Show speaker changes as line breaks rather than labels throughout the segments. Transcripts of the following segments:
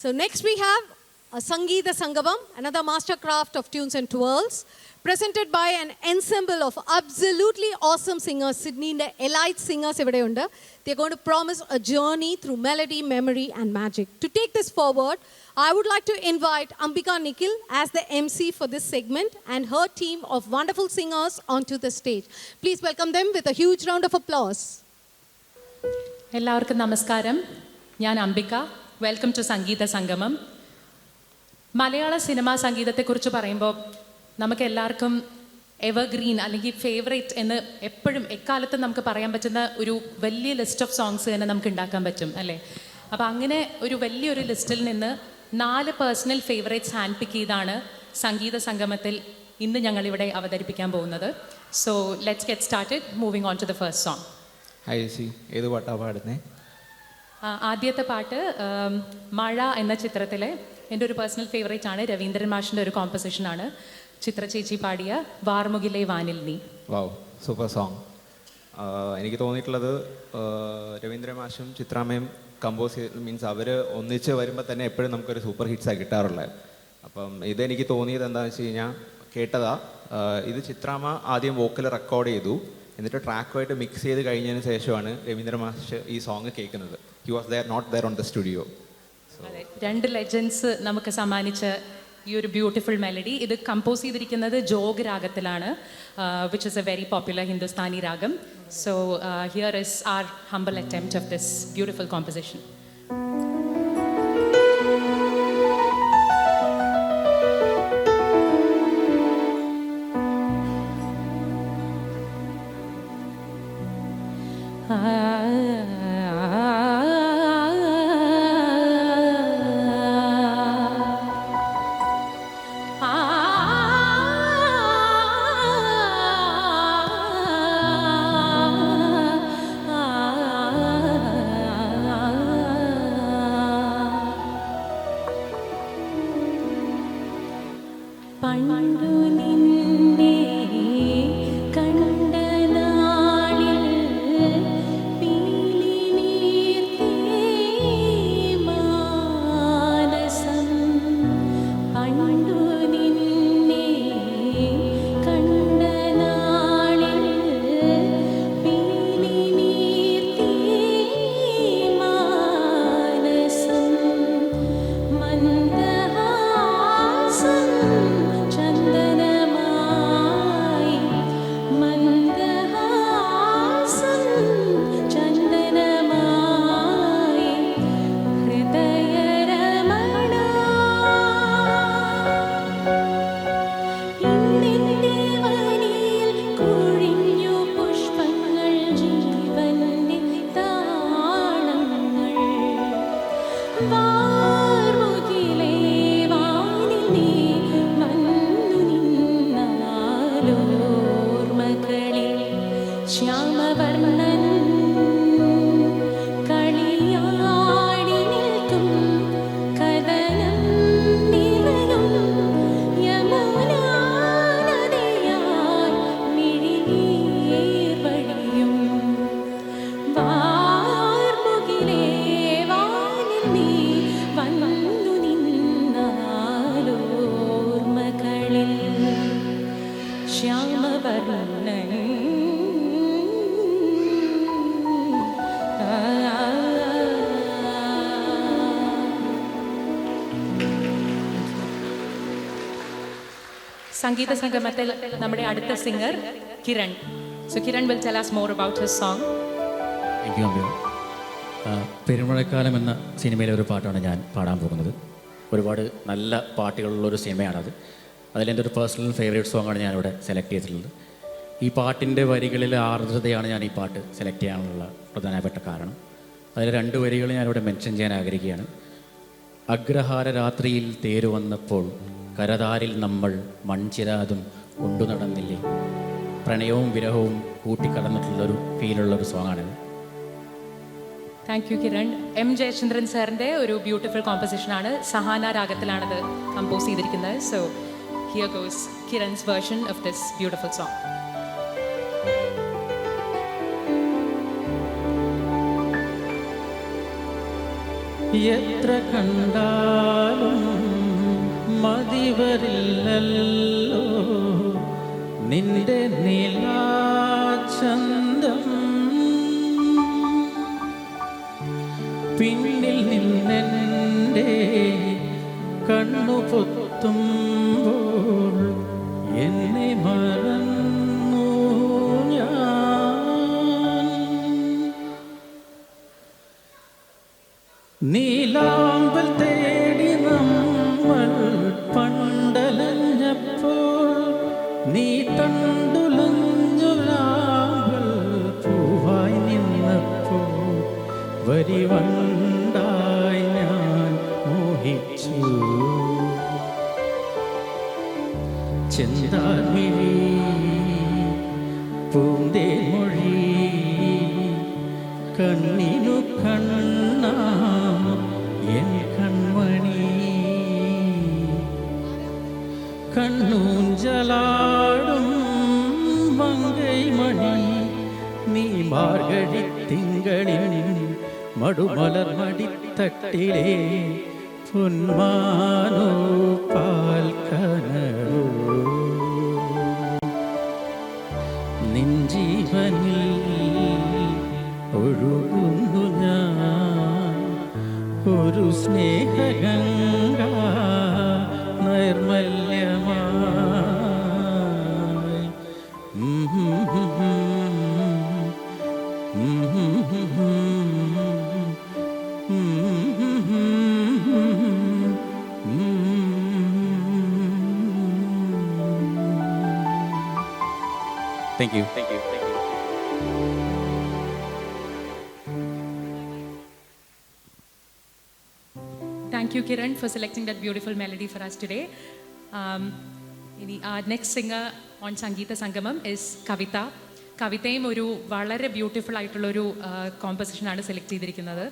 So next we have a Sangeeta Sangamam, another mastercraft of tunes and twirls, presented by an ensemble of absolutely awesome singers, Sydney elite singers. They're going to promise a journey through melody, memory and magic. To take this forward, I would like to invite Ambika Nikhil as the MC for this segment and her team of wonderful singers onto the stage. Please welcome them with a huge round of applause.
എല്ലാവർക്കും നമസ്കാരം. ഞാൻ Ambika. Welcome to സംഗീത സംഗമം. മലയാള cinema സംഗീതത്തെക്കുറിച്ച് പറയുമ്പോൾ നമുക്ക് എല്ലാവർക്കും evergreen അല്ലെങ്കിൽ favourite എന്ന് എപ്പോഴും എക്കാലത്തും നമുക്ക് പറയാൻ പറ്റുന്ന ഒരു വലിയ ലിസ്റ്റ് ഓഫ് സോങ്സ് തന്നെ നമുക്ക് ഉണ്ടാക്കാൻ പറ്റും അല്ലേ? അപ്പോൾ അങ്ങനെ ഒരു വലിയൊരു ലിസ്റ്റിൽ നിന്ന് 4 പേഴ്സണൽ ഫേവറേറ്റ്സ് ഹാൻഡ് പിക്ക് ചെയ്താണ് സംഗീത സംഗമത്തിൽ ഇന്ന് ഞങ്ങളിവിടെ അവതരിപ്പിക്കാൻ പോകുന്നത്. So let's get started. Moving on to the first song.
Hi ചേച്ചി, ഏത് പാട്ടാണ് പാടുന്നത്?
ആദ്യത്തെ പാട്ട് മഴ എന്ന ചിത്രത്തിലെ എൻ്റെ ഒരു പേഴ്സണൽ ഫേവറേറ്റ് ആണ്. രവീന്ദ്രൻ മാഷിൻ്റെ ഒരു കോമ്പസിഷനാണ്. ചിത്ര ചേച്ചി പാടിയ വാർമുകിലെ വാനിൽ നീ.
വാവ്, സൂപ്പർ സോങ്. എനിക്ക് തോന്നിയിട്ടുള്ളത് രവീന്ദ്രൻ മാഷും ചിത്രാമ്മയും കമ്പോസ് ചെയ്ത് മീൻസ് അവർ ഒന്നിച്ച് വരുമ്പോൾ തന്നെ എപ്പോഴും നമുക്കൊരു സൂപ്പർ ഹിറ്റ്സാണ് കിട്ടാറുള്ളത്. അപ്പം ഇതെനിക്ക് തോന്നിയത് എന്താണെന്ന് വെച്ച് കഴിഞ്ഞാൽ കേട്ടതാ, ഇത് ചിത്രാമ്മ ആദ്യം വോക്കൽ റെക്കോർഡ് ചെയ്തു, എന്നിട്ട് ട്രാക്കുമായിട്ട് മിക്സ് ചെയ്ത് കഴിഞ്ഞതിന് ശേഷമാണ് രവീന്ദ്രൻ മാഷ് ഈ സോങ് കേൾക്കുന്നത്. He was there not there on the studio.
അതെ, 2 ലെജൻസ് നമുക്ക് സമ്മാനിച്ച ഈ ഒരു ബ്യൂട്ടിഫുൾ മെലഡി. ഇത് കമ്പോസ് ചെയ്തിരിക്കുന്നത് ജോഗ് രാഗത്തിലാണ്, which is a very popular Hindustani raga. So here is our humble attempt of this beautiful composition. പണ്ടു നിന്നെ കണ്ട നാളിൽ പീലി നീർത്തേ മാനസം. പണ്ടു നിന്നെ കണ്ട നാളിൽ പീലി നീർത്തേ മാനസം. മന്ദഹാസം ചന്ദനമായി മന്ദഹാസം ചന്ദനമായി ഹൃദയരമണ. ഇന്നിന്റെ വരിയിൽ കൊഴിഞ്ഞു പുഷ്പങ്ങൾ, ജീവന്റെ താളങ്ങൾ. വാർമുകിലേ വാനിൽ നീ വന്നു നിന്നാലോർമകളിൽ ശ്യാമവർണ്ണൻ കളിയാടി നിൽക്കും കഥനം നിറയും യമുനാനദിയായി മിഴിനീർ വഴിയും. വാർമുകിലേ വാനിൽ നീ വന്നു നിന്നാലോർമകളിൽ ശ്യാമവർണ്ണൻ. സംഗീത സംഗമത്തിൽ നമ്മുടെ അടുത്ത singer Kiran. So Kiran will tell us more about his song.
Thank you Ambika. Perumazhakkalam എന്ന സിനിമയിലെ ഒരു പാട്ടാണ് ഞാൻ പാടാൻ പോകുന്നത്. ഒരുപാട് നല്ല പാട്ടുകളുള്ളൊരു സിനിമയാണത്. അതിലെൻ്റെ ഒരു പേഴ്സണൽ ഫേവറേറ്റ് സോങ്ങാണ് ഞാനിവിടെ സെലക്ട് ചെയ്തിട്ടുള്ളത്. ഈ പാട്ടിൻ്റെ വരികളിലെ ആർദ്രതയാണ് ഞാൻ ഈ പാട്ട് സെലക്ട് ചെയ്യാനുള്ള പ്രധാനപ്പെട്ട കാരണം. അതിൽ 2 വരികൾ ഞാനിവിടെ മെൻഷൻ ചെയ്യാൻ ആഗ്രഹിക്കുകയാണ്. അഗ്രഹാര രാത്രിയിൽ തേരു വന്നപ്പോൾ കരതാരിൽ നമ്മൾ മൺചിരാതും കൊണ്ടു നടന്നില്ലേ. പ്രണയവും വിരഹവും കൂട്ടിക്കടന്നിട്ടുള്ളൊരു ഫീലുള്ളൊരു സോങ്ങാണിത്.
Thank you Kiran. M Jayachandran സാറിൻ്റെ ഒരു ബ്യൂട്ടിഫുൾ കോമ്പസിഷനാണ്. സഹാന രാഗത്തിലാണത് കമ്പോസ് ചെയ്തിരിക്കുന്നത്. So here goes Kiran's version of this beautiful song.
എത്ര കണ്ടാലും മതിവരില്ലല്ലോ നിന്റെ നീലാചന്തം. പിന്നിൽ നിന്നെൻ്റെ കണ്ണു പൊത്തുമ്പോൾ എന്നെ മറന്നു ഞാൻ. നീലാമ്പൽ തേടി നമ്മൾ പണ്ടലഞ്ഞപ്പോൾ നീ തണ്ടുലഞ്ഞൊരാമ്പൽ പൂവായി നിന്നപ്പോൾ വരിവണ്ടായി ഞാൻ മോഹിച്ചു. ചെന്താർമിഴി പൂന്തേൻമൊഴി കണ്ണിനു കണ്ണാം എൻ കൺമണി. കണ്ണൂഞ്ചലാടും മങ്കൈമണി നീ മാർഗഴി തിങ്കളിൽ മടുമലർ മടിത്തട്ടിലെ പൊന്മാനോ പാൽക്കനോ. നിൻ ജീവനിൽ ഒഴുകുന്നു ഞാൻ ഒരു സ്നേഹഗംഗ നൈർമല്യമായി. Thank you. Thank you. Thank you.
Thank you, Kiran, for selecting that beautiful melody for us today. Our next singer on Sangeetha Sangamam is Kavita. കവിതയും ഒരു വളരെ ബ്യൂട്ടിഫുൾ ആയിട്ടുള്ളൊരു കോമ്പസിഷനാണ് സെലക്ട് ചെയ്തിരിക്കുന്നത്.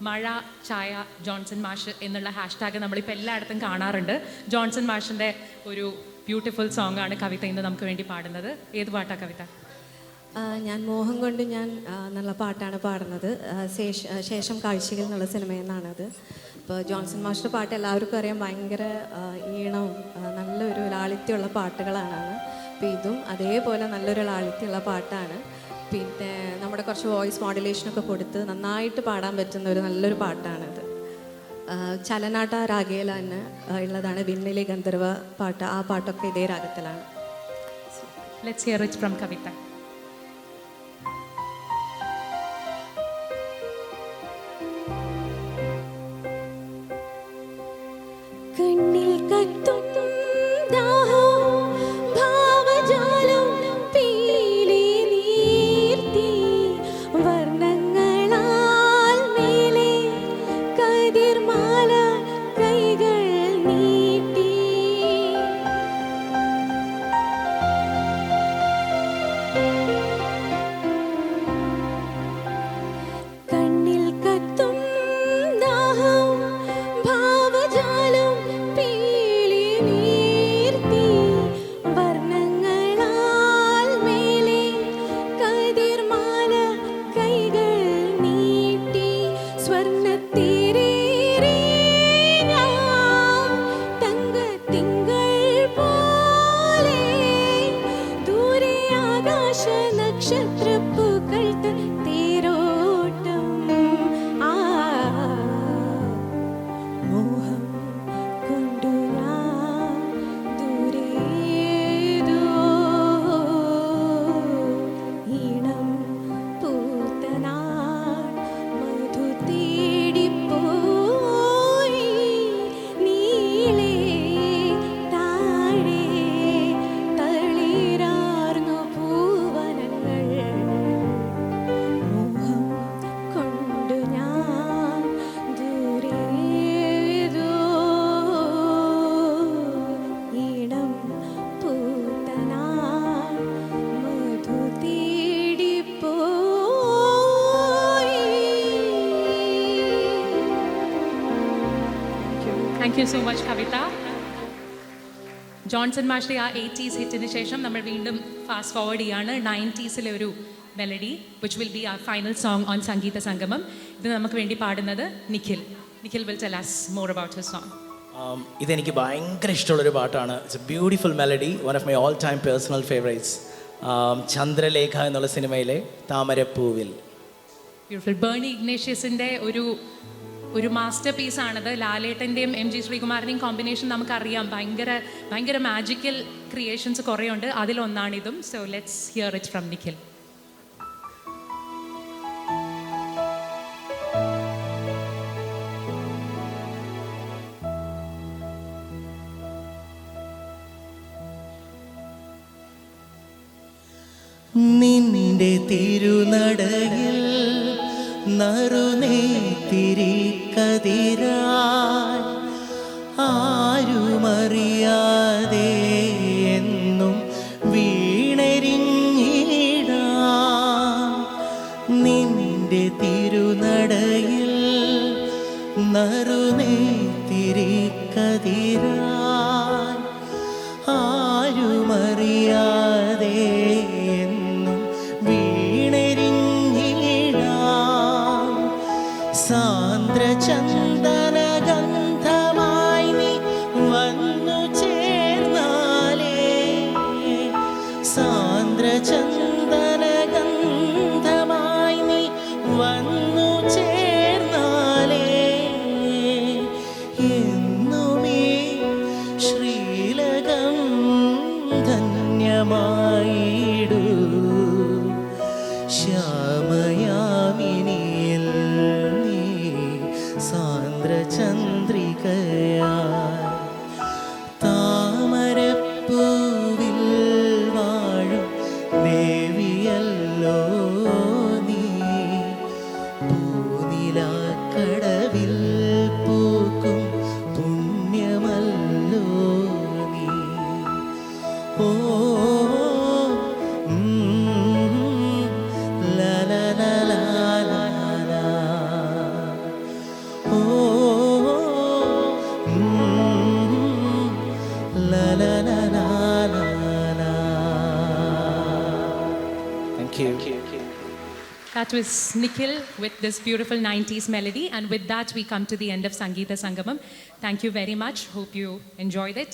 മഴ ചായ ജോൺസൺ മാഷ് എന്നുള്ള ഹാഷ്ടാഗ് നമ്മളിപ്പോൾ എല്ലായിടത്തും കാണാറുണ്ട്. ജോൺസൺ മാഷിൻ്റെ ഒരു ബ്യൂട്ടിഫുൾ സോങ് ആണ് കവിത ഇന്ന് നമുക്ക് വേണ്ടി പാടുന്നത്. ഏത് പാട്ടാണ് കവിത?
ഞാൻ മോഹം കൊണ്ട് ഞാൻ നല്ല പാട്ടാണ് പാടുന്നത്. ശേഷം കാഴ്ചകൾ എന്നുള്ള സിനിമയിൽ നിന്നാണത്. ഇപ്പോൾ ജോൺസൺ മാസ്റ്റർ പാട്ട് എല്ലാവർക്കും അറിയാം, ഭയങ്കര ഈണവും നല്ലൊരു ലാളിത്യമുള്ള പാട്ടുകളാണ്. അപ്പോൾ ഇതും അതേപോലെ നല്ലൊരു ലാളിത്യമുള്ള പാട്ടാണ്. പിന്നെ നമ്മുടെ കുറച്ച് വോയിസ് മോഡുലേഷനൊക്കെ കൊടുത്ത് നന്നായിട്ട് പാടാൻ പറ്റുന്ന ഒരു നല്ലൊരു പാട്ടാണത്. ചലനാട്ട രാഗേല തന്നെ ഉള്ളതാണ്. വിണ്ണിലെ ഗന്ധർവ പാട്ട്, ആ പാട്ടൊക്കെ ഇതേ രാഗത്തിലാണ്.
Let's hear it from Kavita.
കണ്ണിൽ കത്തും ദാഹം ഭാവജാലം പീലി നീർത്തി വർണ്ണങ്ങളാൽ മേലെ കതിർമാല കൈകൾ നീട്ടി. കണ്ണിൽ കത്തും ദാഹം ഭാവജാലം പീലി നീർത്തി വർണ്ണങ്ങളാൽ മേലെ കതിർമാല കൈകൾ നീട്ടി. സ്വർണ്ണത്തേരേറി ഞാൻ തങ്കത്തിങ്കൾ പോലെ ദൂരെ ആകാശ നക്ഷത്രപ്പൂക്കൾ തേരോട്ടം. മോഹം കൊണ്ടു ഞാൻ ദൂരേതോ ഈണം പൂത്തനാൾ മധു തേടിപ്പോയി. നീളെ താഴെ തളിരാർന്നു പൂവനങ്ങൾ. മോഹം കൊണ്ടു ഞാൻ ദൂരേതോ ഈണം പൂത്തനാൾ മധു തേടിപ്പോയി.
Thank you so much Kavitha. Johnson മാഷിൻ്റെ ആ 80s ഹിറ്റിന് ശേഷം നമ്മൾ വീണ്ടും ഫാസ്റ്റ് ഫോർവേഡ് ചെയ്യാണ് 90s ഒരു മെലഡി വിച്ച് വിൽ ബി ആ ഫൈനൽ സോങ് ഓൺ സംഗീത സംഗമം. ഇത് നമുക്ക് വേണ്ടി പാടുന്നത് Nikhil. Nikhil will tell us more about his song.
ഇതെനിക്ക് ഭയങ്കര ഇഷ്ടമുള്ളൊരു പാട്ടാണ്. It's a beautiful melody, one of my all time personal favourites. Chandralekha എന്നുള്ള സിനിമയിലെ താമരപ്പൂവിൽ.
ബ്യൂട്ടിഫുൾ. ബേണി ഇഗ്നേഷ്യസിൻ്റെ ഒരു മാസ്റ്റർ പീസാണത്. ലാലേട്ടൻ്റെയും എം ജി ശ്രീകുമാറിൻ്റെയും കോമ്പിനേഷൻ നമുക്കറിയാം. ഭയങ്കര മാജിക്കൽ ക്രിയേഷൻസ് കുറേ ഉണ്ട്. അതിലൊന്നാണിതും. So let's hear it from Nikhil.
നിന്റെ തിരുനടയിൽ നറുനെയ്ത്തിരി കതിരായി ആരുമറിയാതെ എന്നും വീണരിഞ്ഞിടാം. നിന്റെ തിരുനടയിൽ നറുനെയ്ത്തിരി കതിരായി ആരുമറിയാതെ സാന്ദ്രചന്ദനഗന്ധമായി നീ വന്നു ചേർന്നാലേ, സാന്ദ്രചന്ദനഗന്ധമായി നീ വന്നു ചേർന്നാലേ എന്നുമേ ശ്രീലകം ധന്യമായിടൂ. ശ്യാമയാമിനിയിൽ സാന്ദ്രചന്ദ്രികയായി താമരപ്പൂവിൽ വാഴും ദേവിയല്ലോ നീ. പൂനിലാക്കടവിൽ പൂക്കും പുണ്യമല്ലോ നീ. ഓ
That was Nikhil with this beautiful 90s melody. And with that, we come to the end of Sangeeta Sangamam. Thank you very much. Hope you enjoyed it.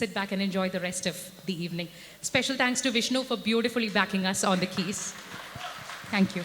Sit back and enjoy the rest of the evening. Special thanks to Vishnu for beautifully backing us on the keys. Thank you.